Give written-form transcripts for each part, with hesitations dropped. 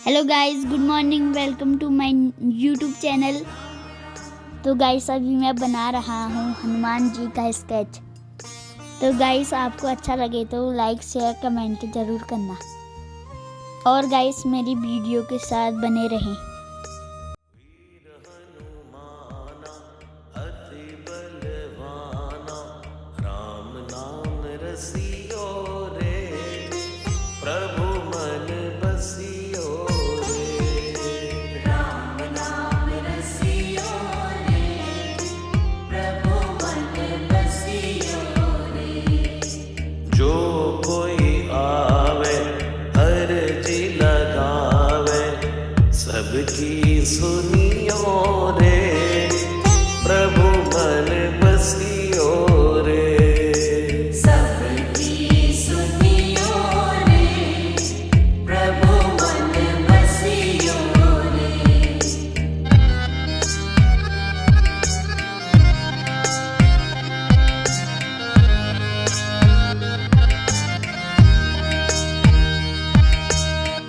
Hello guys, good morning, welcome to my YouTube channel. तो guys अभी मैं बना रहा हूँ हनुमान जी का स्केच। तो गाइस आपको अच्छा लगे तो लाइक शेयर कमेंट ज़रूर करना और गाइस मेरी वीडियो के साथ बने रहें। प्रभु मन बसियो रे, राम नाम रसियो रे, प्रभु मन बसियो रे। जो कोई आवे अर्जी लगावे, सबकी सुनियो रे, प्रभु मन बसियो रे।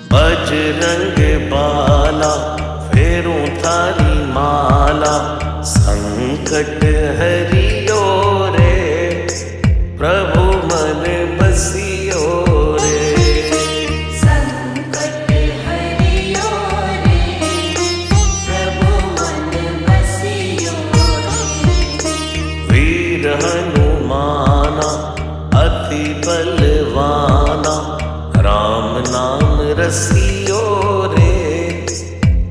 बजरंग बाला फेरूं थारी माला, संकट हरियो रे, प्रभु मन बसियो रे। संकट हरियो रे, प्रभु मन बसियो रे। वीर हनुमाना अति बलवाना, राम नाम रसियो रे,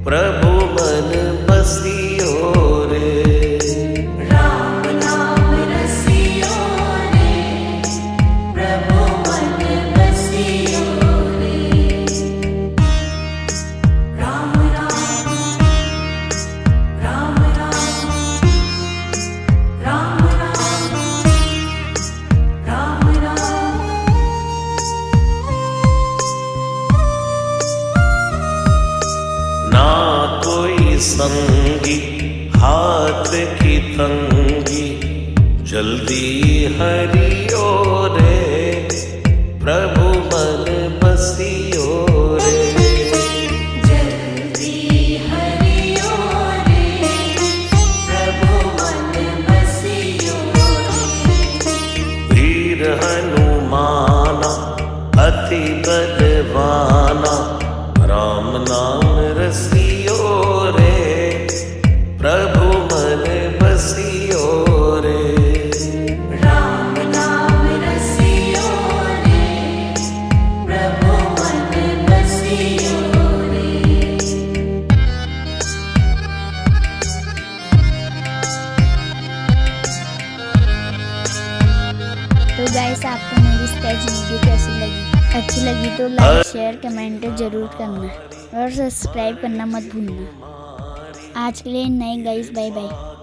प्रभु मन बसियो रे। राम नाम रसियो रे, प्रभु मन बसियो रे। राम राम राम राम राम राम राम राम। ना कोई संगी हाथ की तंगी, जल्दी हरियो रे, प्रभु मन बसियो रे। जल्दी हरियो रे, प्रभु मन बसियो रे। वीर हनुमाना अति बलवाना, राम नाम रसियो रे, प्रभु मन बसियो रे। राम नाम रसियो रे, प्रभु मन बसियो रे। तो गाइस आपको मेरी स्केच वीडियो कैसी लगी? अच्छी लगी तो लाइक शेयर कमेंट ज़रूर करना और सब्सक्राइब करना मत भूलना। आज के लिए नहीं गाइस, बाय बाय।